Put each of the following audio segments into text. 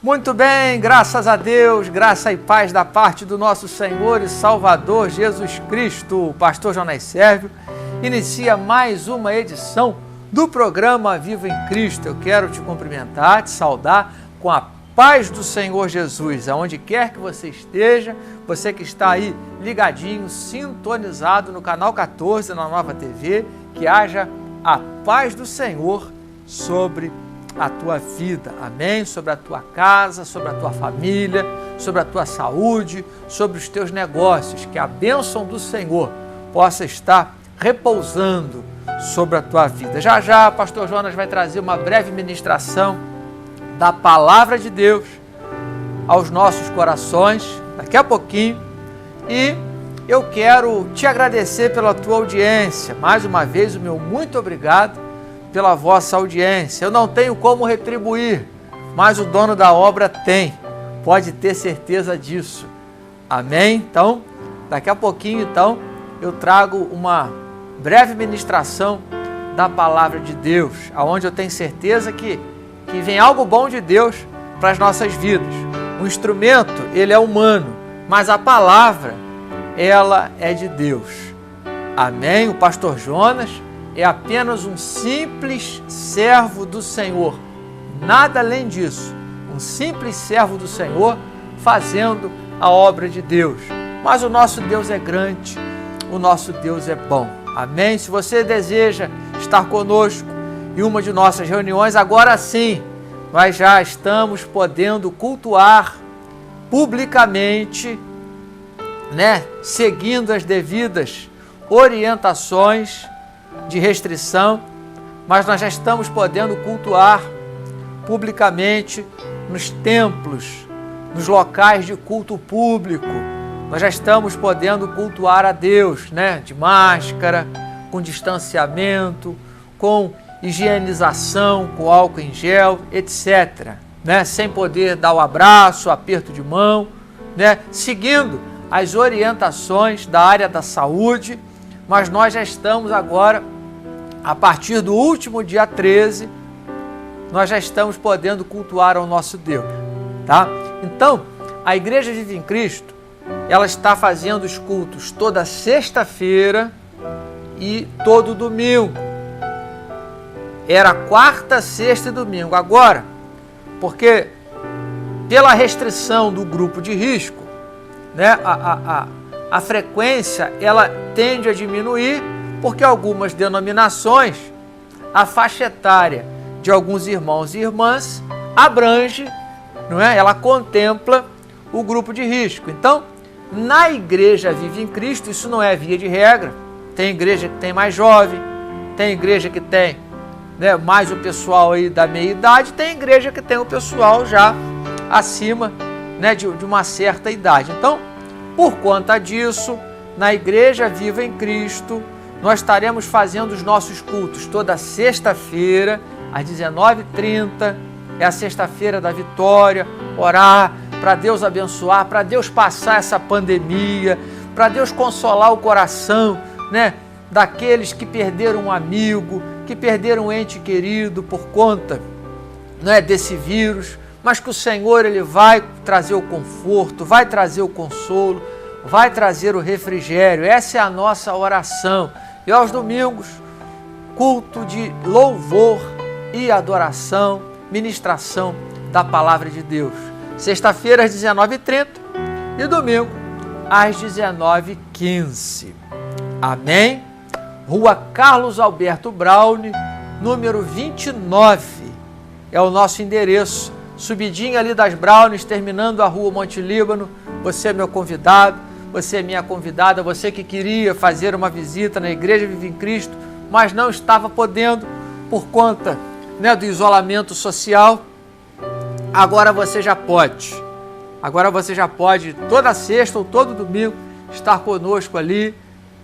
Muito bem, graças a Deus, graça e paz da parte do nosso Senhor e Salvador Jesus Cristo. O pastor Jonas Sérvio inicia mais uma edição do programa Viva em Cristo. Eu quero te cumprimentar, te saudar com a paz do Senhor Jesus, aonde quer que você esteja, você que está aí ligadinho, sintonizado no canal 14 na Nova TV, que haja a paz do Senhor sobre a tua vida, amém? Sobre a tua casa, sobre a tua família, sobre a tua saúde, sobre os teus negócios, que a bênção do Senhor possa estar repousando sobre a tua vida. Já já, pastor Jonas vai trazer uma breve ministração da palavra de Deus aos nossos corações, daqui a pouquinho, e eu quero te agradecer pela tua audiência, mais uma vez o meu muito obrigado pela vossa audiência. Eu não tenho como retribuir, mas o dono da obra tem, pode ter certeza disso, amém? Então, daqui a pouquinho, eu trago uma breve ministração da palavra de Deus, aonde eu tenho certeza que vem algo bom de Deus para as nossas vidas. O instrumento, ele é humano, mas a palavra, ela é de Deus, amém? O pastor Jonas é apenas um simples servo do Senhor, nada além disso, um simples servo do Senhor fazendo a obra de Deus. Mas o nosso Deus é grande, o nosso Deus é bom, amém? Se você deseja estar conosco em uma de nossas reuniões, agora sim, nós já estamos podendo cultuar publicamente, seguindo as devidas orientações de restrição, mas nós já estamos podendo cultuar publicamente nos templos, nos locais de culto público. Nós já estamos podendo cultuar a Deus, de máscara, com distanciamento, com higienização, com álcool em gel, etc. Sem poder dar o abraço, o aperto de mão, seguindo as orientações da área da saúde, mas nós já estamos agora, a partir do último dia 13, nós já estamos podendo cultuar ao nosso Deus, tá? Então, a Igreja Viva em Cristo, ela está fazendo os cultos toda sexta-feira e todo domingo. Era quarta, sexta e domingo. Agora, porque pela restrição do grupo de risco, a frequência ela tende a diminuir, porque algumas denominações, a faixa etária de alguns irmãos e irmãs abrange, ela contempla o grupo de risco. Então, na Igreja Viva em Cristo, isso não é via de regra. Tem igreja que tem mais jovem, tem igreja que tem mais o pessoal aí da meia idade, tem igreja que tem o pessoal já acima de uma certa idade. Então, por conta disso, na Igreja Viva em Cristo, nós estaremos fazendo os nossos cultos toda sexta-feira, às 19h30, é a sexta-feira da vitória, orar para Deus abençoar, para Deus passar essa pandemia, para Deus consolar o coração, daqueles que perderam um amigo, que perderam um ente querido por conta desse vírus, mas que o Senhor ele vai trazer o conforto, vai trazer o consolo, vai trazer o refrigério. Essa é a nossa oração. E aos domingos, culto de louvor e adoração, ministração da palavra de Deus. Sexta-feira às 19h30 e domingo às 19h15. Amém? Rua Carlos Alberto Braune, número 29, é o nosso endereço. Subidinha ali das Brownes, terminando a rua Monte Líbano. Você é meu convidado, você é minha convidada, você que queria fazer uma visita na Igreja Viva em Cristo, mas não estava podendo por conta do isolamento social, agora você já pode. Agora você já pode, toda sexta ou todo domingo, estar conosco ali.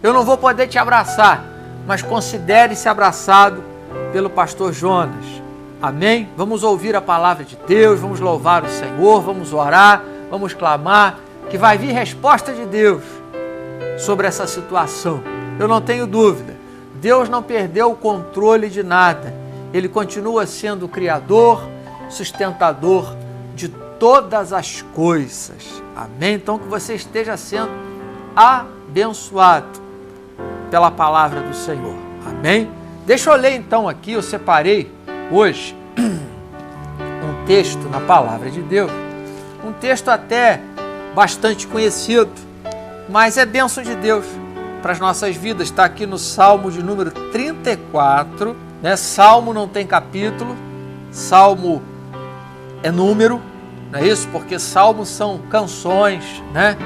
Eu não vou poder te abraçar, mas considere-se abraçado pelo pastor Jonas. Amém? Vamos ouvir a palavra de Deus, vamos louvar o Senhor, vamos orar, vamos clamar, que vai vir resposta de Deus sobre essa situação. Eu não tenho dúvida, Deus não perdeu o controle de nada. Ele continua sendo o Criador, sustentador de todas as coisas. Amém? Então que você esteja sendo abençoado pela palavra do Senhor. Amém? Deixa eu ler então aqui, eu separei hoje um texto na palavra de Deus, um texto até bastante conhecido, mas é bênção de Deus para as nossas vidas. Está aqui no Salmo de número 34, né? Salmo não tem capítulo, Salmo é número, não é isso? Porque salmos são canções, né?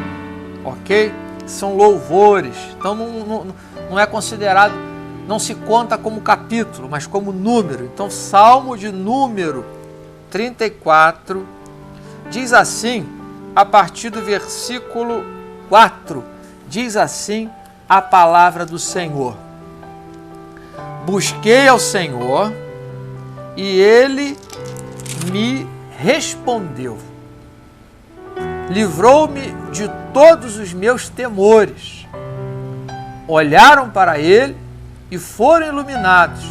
Ok? São louvores, então não é considerado, não se conta como capítulo, mas como número. Então, Salmo de número 34 diz assim, a partir do versículo 4, diz assim a palavra do Senhor: busquei ao Senhor e Ele me respondeu, livrou-me de todos os meus temores. Olharam para Ele e foram iluminados,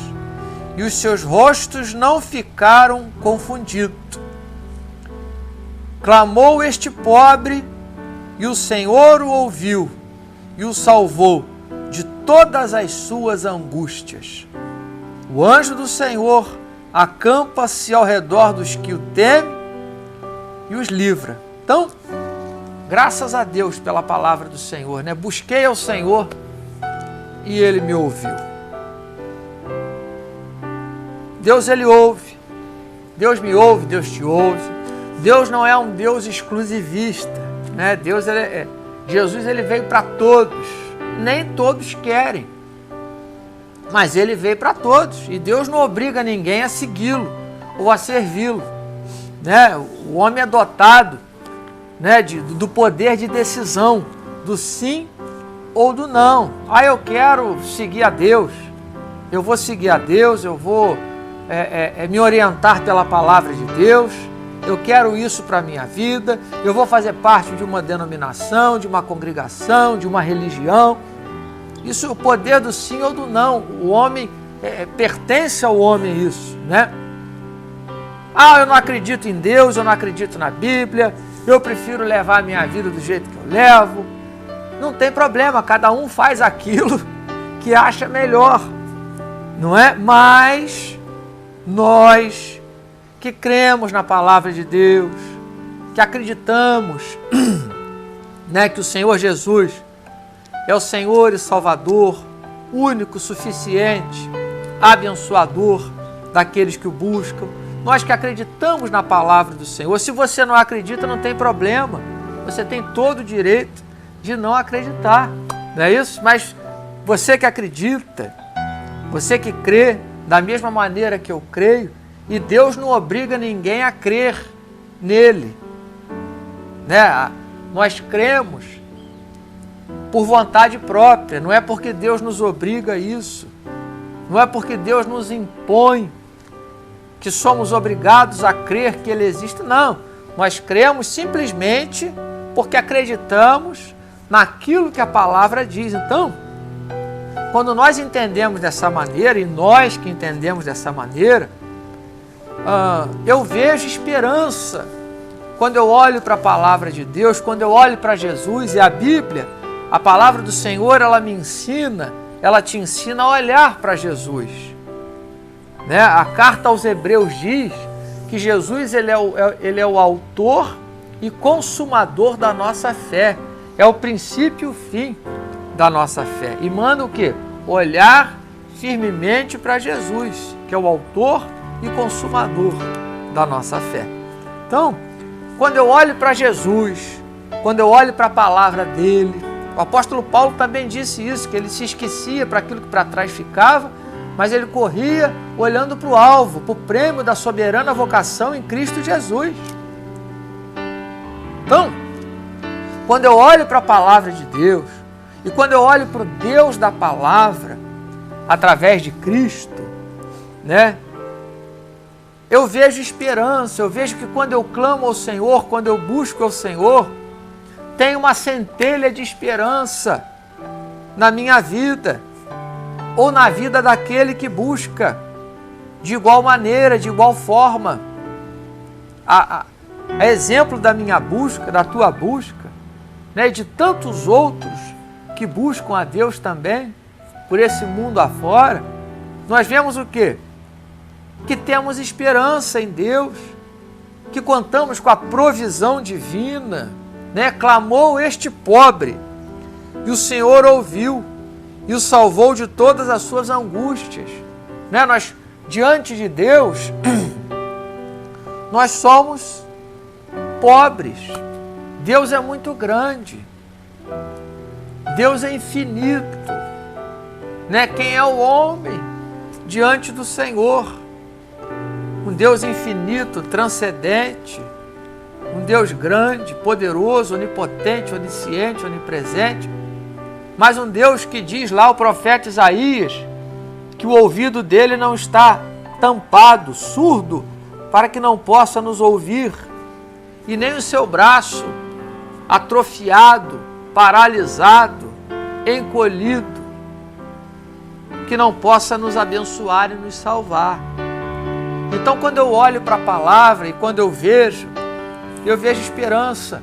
e os seus rostos não ficaram confundidos. Clamou este pobre, e o Senhor o ouviu, e o salvou de todas as suas angústias. O anjo do Senhor acampa-se ao redor dos que o temem e os livra. Então, graças a Deus pela palavra do Senhor, né? Busquei ao Senhor e Ele me ouviu. Deus, Ele ouve. Deus me ouve, Deus te ouve. Deus não é um Deus exclusivista, né? Jesus, Ele veio para todos. Nem todos querem, mas Ele veio para todos. E Deus não obriga ninguém a segui-lo ou a servi-lo, né? O homem é dotado, né, do poder de decisão, do sim ou do não. Eu quero seguir a Deus, eu vou seguir a Deus, eu vou me orientar pela palavra de Deus, eu quero isso para a minha vida, eu vou fazer parte de uma denominação, de uma congregação, de uma religião. Isso é o poder do sim ou do não. O homem, pertence ao homem isso, né? Eu não acredito em Deus, eu não acredito na Bíblia, eu prefiro levar a minha vida do jeito que eu levo. Não tem problema, cada um faz aquilo que acha melhor, não é? Mas nós que cremos na palavra de Deus, que acreditamos, né, que o Senhor Jesus é o Senhor e Salvador, único, suficiente, abençoador daqueles que o buscam. Nós que acreditamos na palavra do Senhor. Se você não acredita, não tem problema. Você tem todo o direito de não acreditar, não é isso? Mas você que acredita, você que crê da mesma maneira que eu creio, e Deus não obriga ninguém a crer nele, né? Nós cremos por vontade própria, não é porque Deus nos obriga a isso, não é porque Deus nos impõe que somos obrigados a crer que Ele existe, não. Nós cremos simplesmente porque acreditamos naquilo que a palavra diz. Então, quando nós entendemos dessa maneira, e nós que entendemos dessa maneira, eu vejo esperança quando eu olho para a palavra de Deus, quando eu olho para Jesus e a Bíblia. A palavra do Senhor, ela te ensina a olhar para Jesus, né? A carta aos Hebreus diz que Jesus ele é o autor e consumador da nossa fé, é o princípio e o fim da nossa fé, e manda o quê? Olhar firmemente para Jesus, que é o autor e consumador da nossa fé. Então, quando eu olho para Jesus, quando eu olho para a palavra dele, o apóstolo Paulo também disse isso, que ele se esquecia para aquilo que para trás ficava, mas ele corria olhando para o alvo, para o prêmio da soberana vocação em Cristo Jesus. Então, quando eu olho para a palavra de Deus, e quando eu olho para o Deus da palavra, através de Cristo, né? Eu vejo esperança, eu vejo que quando eu clamo ao Senhor, quando eu busco ao Senhor, tem uma centelha de esperança na minha vida, ou na vida daquele que busca, de igual maneira, de igual forma. é exemplo da minha busca, da tua busca, né, e de tantos outros que buscam a Deus também, por esse mundo afora, nós vemos o quê? Que temos esperança em Deus, que contamos com a provisão divina, né? Clamou este pobre, e o Senhor ouviu, e o salvou de todas as suas angústias, né? Nós, diante de Deus, nós somos pobres. Deus é muito grande, Deus é infinito, né? Quem é o homem diante do Senhor? Um Deus infinito, transcendente, um Deus grande, poderoso, onipotente, onisciente, onipresente, mas um Deus que diz lá o profeta Isaías que o ouvido dele não está tampado, surdo, para que não possa nos ouvir, e nem o seu braço atrofiado, paralisado, encolhido, que não possa nos abençoar e nos salvar. Então, quando eu olho para a palavra e quando eu vejo esperança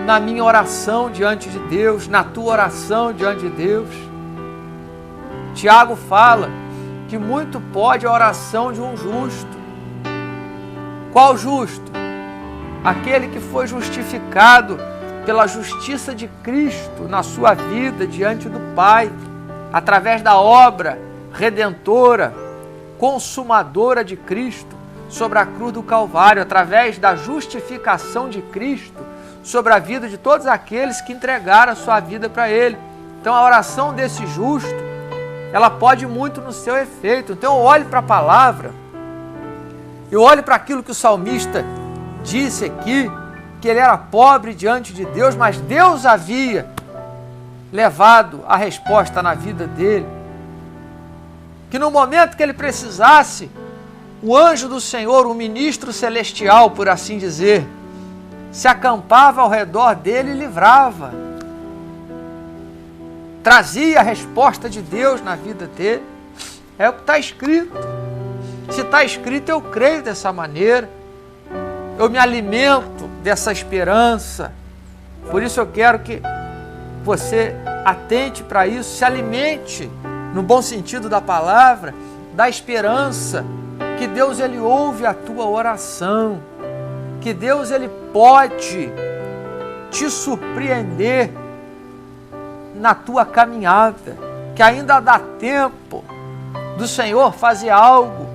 na minha oração diante de Deus, na tua oração diante de Deus. Tiago fala que muito pode a oração de um justo. Qual justo? Aquele que foi justificado pela justiça de Cristo na sua vida diante do Pai, através da obra redentora, consumadora de Cristo sobre a cruz do Calvário, através da justificação de Cristo sobre a vida de todos aqueles que entregaram a sua vida para Ele. Então a oração desse justo, ela pode muito no seu efeito. Então eu olho para a palavra, eu olho para aquilo que o salmista disse aqui, que ele era pobre diante de Deus, mas Deus havia levado a resposta na vida dele. Que no momento que ele precisasse, o anjo do Senhor, o ministro celestial, por assim dizer, se acampava ao redor dele e livrava. Trazia a resposta de Deus na vida dele. É o que está escrito. Se está escrito, eu creio dessa maneira. Eu me alimento dessa esperança. Por isso eu quero que você atente para isso, se alimente, no bom sentido da palavra, da esperança, que Deus ele ouve a tua oração, que Deus ele pode te surpreender na tua caminhada, que ainda dá tempo do Senhor fazer algo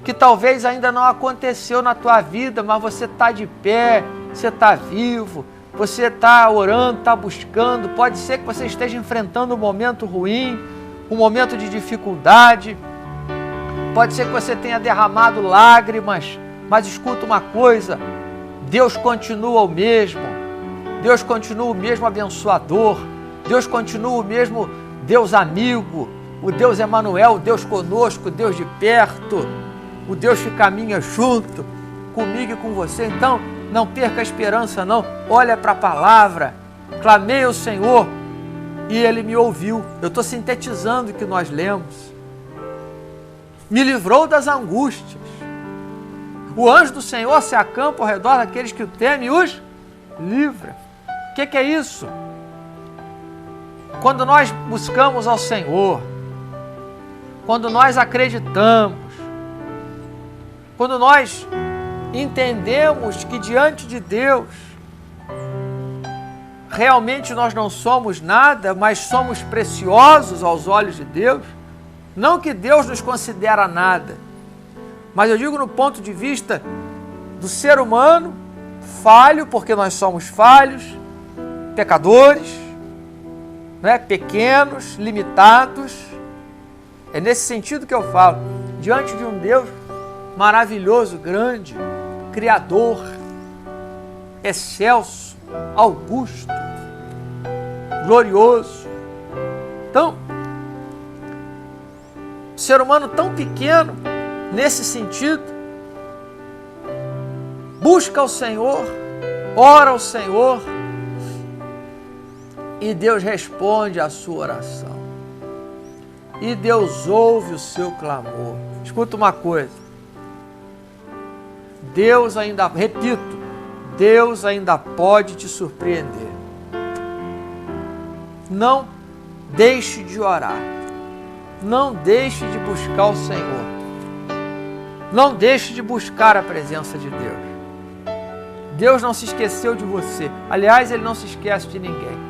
que talvez ainda não aconteceu na tua vida, mas você está de pé, você está vivo, você está orando, está buscando. Pode ser que você esteja enfrentando um momento ruim, um momento de dificuldade, pode ser que você tenha derramado lágrimas, mas escuta uma coisa, Deus continua o mesmo, Deus continua o mesmo abençoador, Deus continua o mesmo Deus amigo, o Deus Emanuel, o Deus conosco, o Deus de perto, o Deus que caminha junto comigo e com você. Então, não perca a esperança não, olha para a palavra, clamei ao Senhor e Ele me ouviu. Eu estou sintetizando o que nós lemos. Me livrou das angústias. O anjo do Senhor se acampa ao redor daqueles que o temem e os livra. O que é isso? Quando nós buscamos ao Senhor, quando nós acreditamos, quando nós entendemos que diante de Deus, realmente nós não somos nada, mas somos preciosos aos olhos de Deus, não que Deus nos considera nada, mas eu digo no ponto de vista do ser humano, falho, porque nós somos falhos, pecadores, né? Pequenos, limitados. É nesse sentido que eu falo, diante de um Deus maravilhoso, grande, criador, excelso, augusto, glorioso. Então, o ser humano tão pequeno, nesse sentido, busca o Senhor, ora ao Senhor, e Deus responde à sua oração. E Deus ouve o seu clamor. Escuta uma coisa. Deus ainda, repito, Deus ainda pode te surpreender. Não deixe de orar. Não deixe de buscar o Senhor. Não deixe de buscar a presença de Deus. Deus não se esqueceu de você. Aliás, Ele não se esquece de ninguém.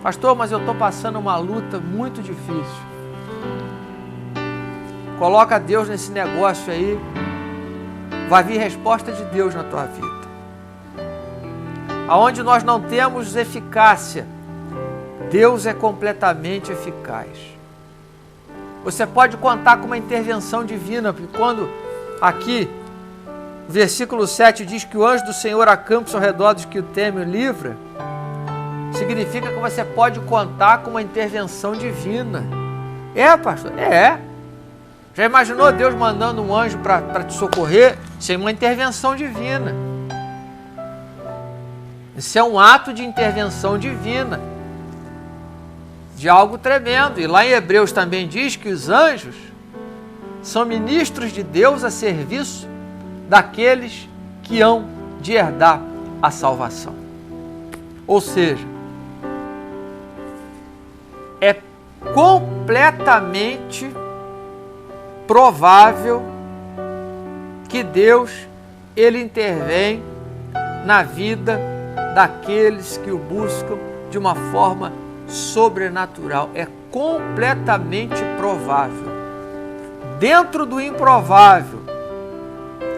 Pastor, mas eu estou passando uma luta muito difícil. Coloca Deus nesse negócio aí. Vai vir resposta de Deus na tua vida. Aonde nós não temos eficácia, Deus é completamente eficaz. Você pode contar com uma intervenção divina, porque quando aqui, o versículo 7 diz que o anjo do Senhor acampa ao redor dos que o temem e o livra, significa que você pode contar com uma intervenção divina. É, pastor? É. Já imaginou Deus mandando um anjo para te socorrer? Isso é uma intervenção divina. Isso é um ato de intervenção divina, de algo tremendo. E lá em Hebreus também diz que os anjos são ministros de Deus a serviço daqueles que hão de herdar a salvação. Ou seja, é completamente provável que Deus, Ele intervém na vida daqueles que o buscam de uma forma sobrenatural. É completamente provável. Dentro do improvável,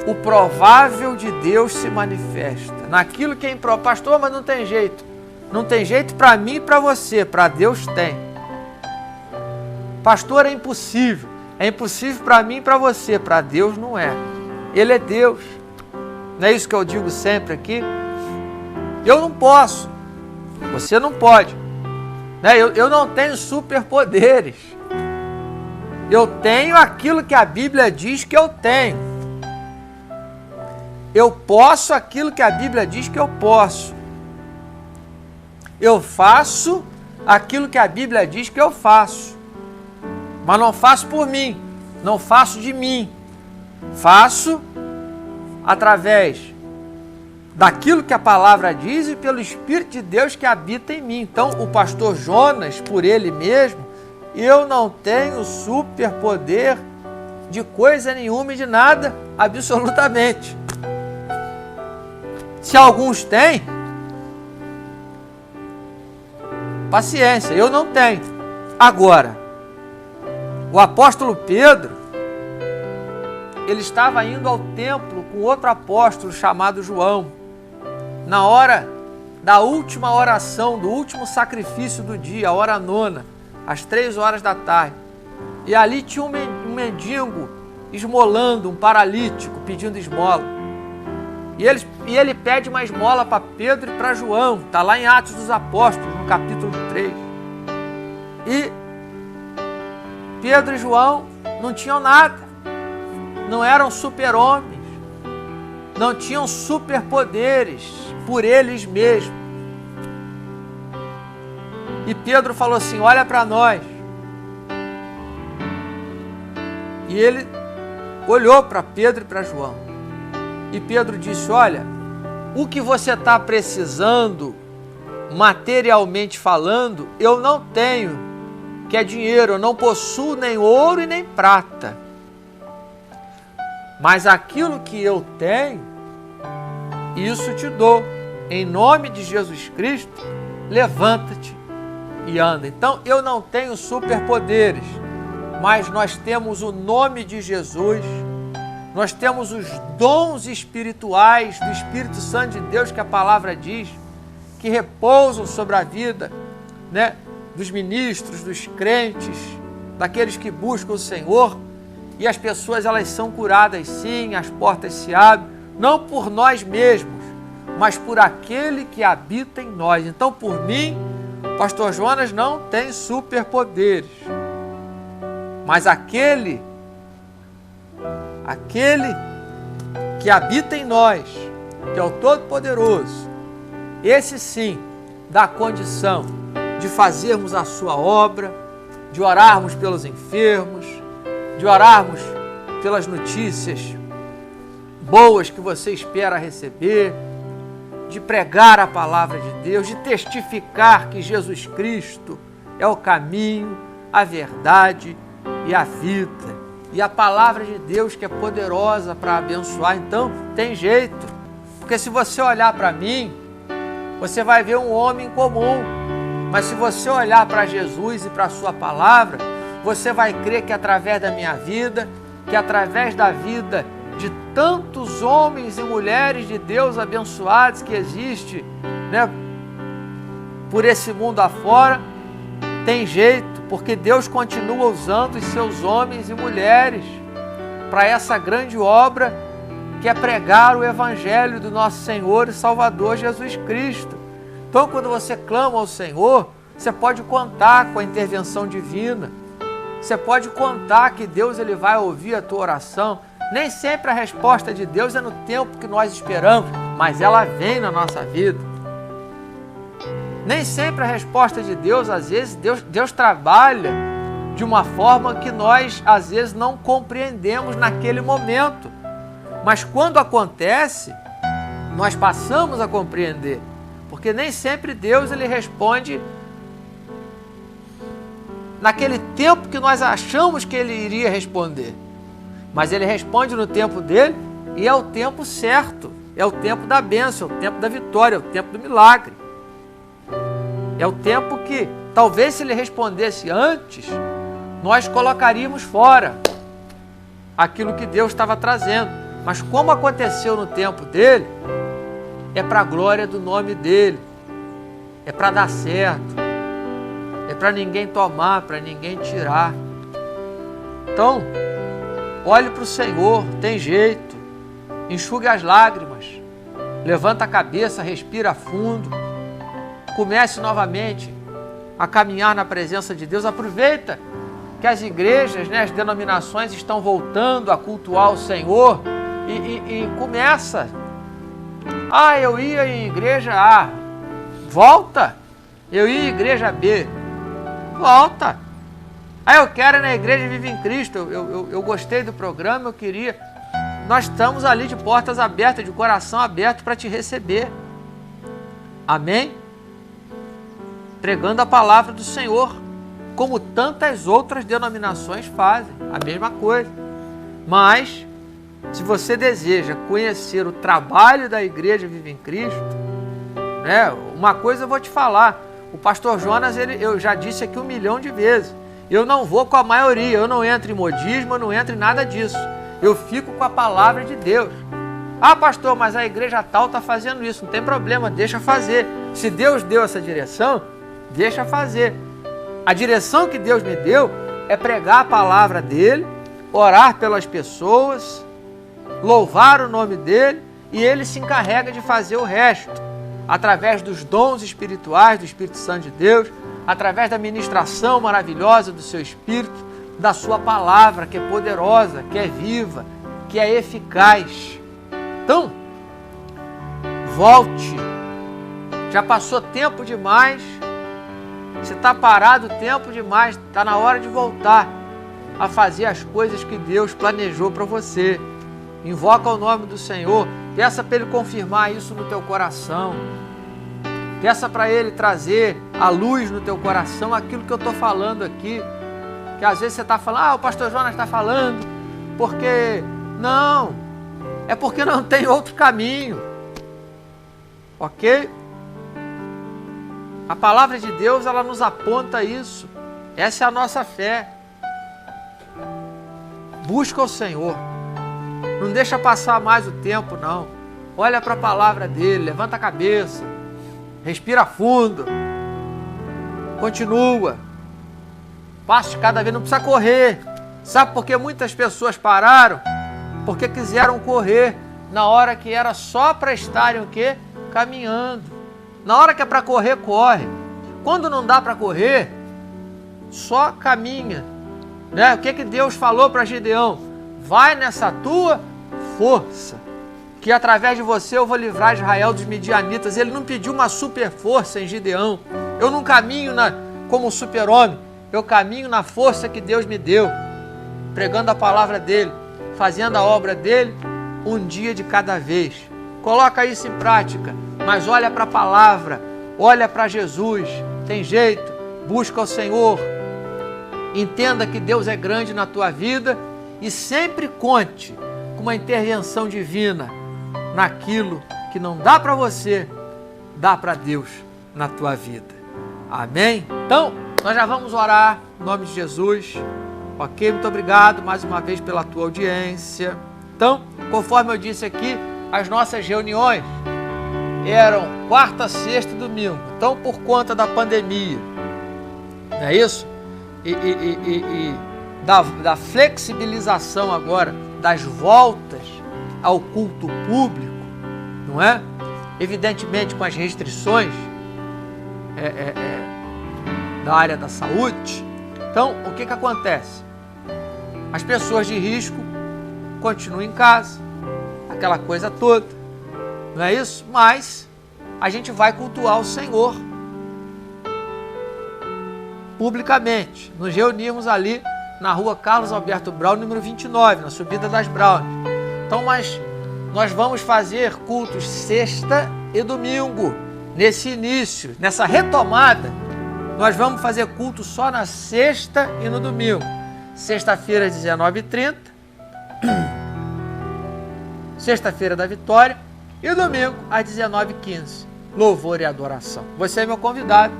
o provável de Deus se manifesta. Naquilo que é improvável. Pastor, mas não tem jeito. Não tem jeito para mim e para você. Para Deus tem. Pastor, é impossível. É impossível para mim e para você. Para Deus não é. Ele é Deus. Não é isso que eu digo sempre aqui? Eu não posso. Você não pode. Eu não tenho superpoderes. Eu tenho aquilo que a Bíblia diz que eu tenho. Eu posso aquilo que a Bíblia diz que eu posso. Eu faço aquilo que a Bíblia diz que eu faço. Mas não faço por mim. Não faço de mim. Faço através daquilo que a palavra diz e pelo Espírito de Deus que habita em mim. Então, o pastor Jonas, por ele mesmo, eu não tenho superpoder de coisa nenhuma e de nada, absolutamente. Se alguns têm, paciência, eu não tenho. Agora, o apóstolo Pedro, ele estava indo ao templo com outro apóstolo chamado João, na hora da última oração, do último sacrifício do dia, a hora nona, às 3 horas da tarde. E ali tinha um mendigo esmolando, um paralítico pedindo esmola. E ele pede uma esmola para Pedro e para João. Está lá em Atos dos Apóstolos, no capítulo 3. E Pedro e João não tinham nada. Não eram super-homens. Não tinham superpoderes por eles mesmos. E Pedro falou assim, olha para nós. E ele olhou para Pedro e para João. E Pedro disse, olha, o que você está precisando, materialmente falando, eu não tenho, que é dinheiro, eu não possuo nem ouro e nem prata. Mas aquilo que eu tenho, isso te dou. Em nome de Jesus Cristo, levanta-te e anda. Então, eu não tenho superpoderes, mas nós temos o nome de Jesus, nós temos os dons espirituais do Espírito Santo de Deus, que a palavra diz, que repousam sobre a vida, dos ministros, dos crentes, daqueles que buscam o Senhor, e as pessoas elas são curadas sim, as portas se abrem, não por nós mesmos, mas por aquele que habita em nós. Então, por mim, o pastor Jonas não tem superpoderes, mas aquele que habita em nós, que é o Todo-Poderoso, esse sim dá condição de fazermos a sua obra, de orarmos pelos enfermos, de orarmos pelas notícias boas que você espera receber, de pregar a palavra de Deus, de testificar que Jesus Cristo é o caminho, a verdade e a vida. E a palavra de Deus que é poderosa para abençoar. Então, tem jeito. Porque se você olhar para mim, você vai ver um homem comum. Mas se você olhar para Jesus e para a sua palavra, você vai crer que através da minha vida, que através da vida de tantos homens e mulheres de Deus abençoados que existe, né, por esse mundo afora, tem jeito, porque Deus continua usando os seus homens e mulheres para essa grande obra que é pregar o Evangelho do nosso Senhor e Salvador Jesus Cristo. Então, quando você clama ao Senhor, você pode contar com a intervenção divina. Você pode contar que Deus ele vai ouvir a tua oração. Nem sempre a resposta de Deus é no tempo que nós esperamos, mas ela vem na nossa vida. Nem sempre a resposta de Deus, às vezes, Deus trabalha de uma forma que nós, às vezes, não compreendemos naquele momento. Mas quando acontece, nós passamos a compreender. Porque nem sempre Deus ele responde naquele tempo que nós achamos que ele iria responder. Mas ele responde no tempo dele e é o tempo certo. É o tempo da bênção, é o tempo da vitória, é o tempo do milagre. É o tempo que, talvez se ele respondesse antes, nós colocaríamos fora aquilo que Deus estava trazendo. Mas como aconteceu no tempo dele, é para a glória do nome dele. É para dar certo. É para ninguém tomar, para ninguém tirar. Então, olhe para o Senhor, tem jeito. Enxugue as lágrimas. Levanta a cabeça, respira fundo. Comece novamente a caminhar na presença de Deus. Aproveita que as igrejas, né, as denominações estão voltando a cultuar o Senhor e começa. Ah, eu ia em igreja A. Volta. Eu ia em igreja B. Volta. Ah, eu quero ir na igreja Vive em Cristo. Eu gostei do programa, eu queria. Nós estamos ali de portas abertas, de coração aberto para te receber. Amém? Pregando a palavra do Senhor, como tantas outras denominações fazem, a mesma coisa. Mas, se você deseja conhecer o trabalho da igreja Vive em Cristo, né, uma coisa eu vou te falar, o pastor Jonas, eu já disse aqui 1 milhão de vezes, eu não vou com a maioria, eu não entro em modismo, eu não entro em nada disso, eu fico com a palavra de Deus. Ah, pastor, mas a igreja tal está fazendo isso, não tem problema, deixa fazer. Se Deus deu essa direção, deixa fazer. A direção que Deus me deu é pregar a palavra dele, orar pelas pessoas, louvar o nome dele, e ele se encarrega de fazer o resto, através dos dons espirituais do Espírito Santo de Deus, através da ministração maravilhosa do seu Espírito, da sua palavra, que é poderosa, que é viva, que é eficaz. Então, volte. Já passou tempo demais. Você está parado tempo demais, está na hora de voltar a fazer as coisas que Deus planejou para você. Invoca o nome do Senhor, peça para Ele confirmar isso no teu coração. Peça para Ele trazer a luz no teu coração, aquilo que eu estou falando aqui. Que às vezes você está falando, o pastor Jonas está falando, porque... Não, é porque não tem outro caminho. Ok? A palavra de Deus, ela nos aponta isso. Essa é a nossa fé. Busca o Senhor. Não deixa passar mais o tempo, não. Olha para a palavra dele, levanta a cabeça, respira fundo, continua. Passe cada vez, não precisa correr. Sabe por que muitas pessoas pararam? Porque quiseram correr na hora que era só para estarem o quê? Caminhando. Na hora que é para correr, corre. Quando não dá para correr, só caminha. Né? O que Deus falou para Gideão? Vai nessa tua força, que através de você eu vou livrar Israel dos midianitas. Ele não pediu uma super força em Gideão. Eu não caminho como um super-homem. Eu caminho na força que Deus me deu, pregando a palavra dele. fazendo a obra dele um dia de cada vez. Coloca isso em prática, mas olha para a palavra, olha para Jesus, tem jeito, busca o Senhor, entenda que Deus é grande na tua vida e sempre conte com uma intervenção divina naquilo que não dá para você, dá para Deus na tua vida. Amém? Então, nós já vamos orar em nome de Jesus. Ok? Muito obrigado mais uma vez pela tua audiência. Então, conforme eu disse aqui, as nossas reuniões eram quarta, sexta e domingo. Então, por conta da pandemia, não é isso? E da flexibilização agora das voltas ao culto público, não é? Evidentemente com as restrições da área da saúde. Então, o que acontece? As pessoas de risco continuam em casa, aquela coisa toda, não é isso? Mas a gente vai cultuar o Senhor publicamente. Nos reunimos ali na rua Carlos Alberto Brown, número 29, na subida das Browns. Então, nós vamos fazer cultos sexta e domingo, nesse início, nessa retomada. Nós vamos fazer culto só na sexta e no domingo. Sexta-feira às 19h30, sexta-feira da Vitória, e domingo às 19h15. Louvor e adoração. Você é meu convidado,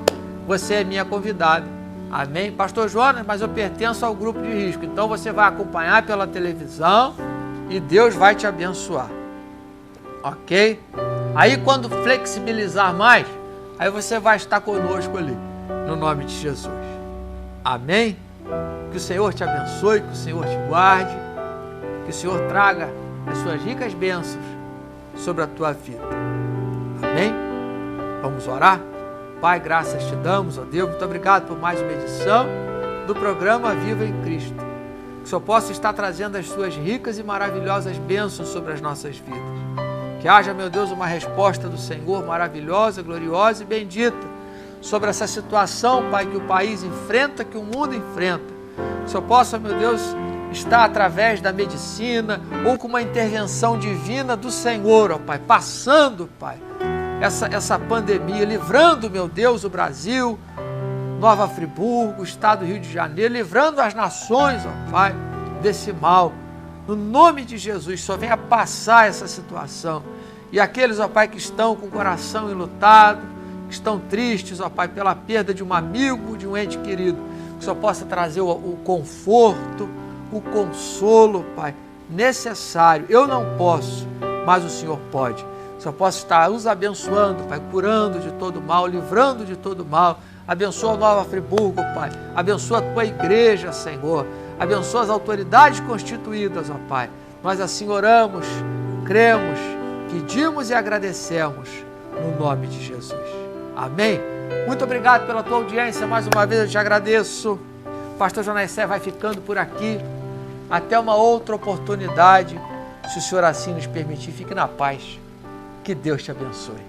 você é minha convidada. Amém? Pastor Jonas, mas eu pertenço ao grupo de risco. Então você vai acompanhar pela televisão e Deus vai te abençoar. Ok? Aí quando flexibilizar mais, aí você vai estar conosco ali, no nome de Jesus. Amém? Que o Senhor te abençoe, que o Senhor te guarde, que o Senhor traga as suas ricas bênçãos sobre a tua vida. Amém? Vamos orar? Pai, graças te damos, ó Deus, muito obrigado por mais uma edição do programa Viva em Cristo. Que o Senhor possa estar trazendo as suas ricas e maravilhosas bênçãos sobre as nossas vidas. Que haja, meu Deus, uma resposta do Senhor maravilhosa, gloriosa e bendita sobre essa situação, Pai, que o país enfrenta, que o mundo enfrenta. Que o Senhor possa, meu Deus, estar através da medicina ou com uma intervenção divina do Senhor, ó Pai, passando, Pai, essa pandemia, livrando, meu Deus, o Brasil, Nova Friburgo, o estado do Rio de Janeiro, livrando as nações, ó Pai, desse mal. No nome de Jesus, só venha passar essa situação. E aqueles, ó Pai, que estão com o coração enlutado, que estão tristes, ó Pai, pela perda de um amigo, de um ente querido, que o Senhor possa trazer o conforto, o consolo, Pai, necessário. Eu não posso, mas o Senhor pode. O Senhor possa estar os abençoando, Pai, curando de todo mal, livrando de todo mal. Abençoa a Nova Friburgo, Pai. Abençoa a tua igreja, Senhor. Abençoa as autoridades constituídas, ó Pai. Nós assim oramos, cremos, pedimos e agradecemos no nome de Jesus. Amém? Muito obrigado pela tua audiência. Mais uma vez eu te agradeço. O pastor Jonas Sé vai ficando por aqui. Até uma outra oportunidade. Se o Senhor assim nos permitir, fique na paz. Que Deus te abençoe.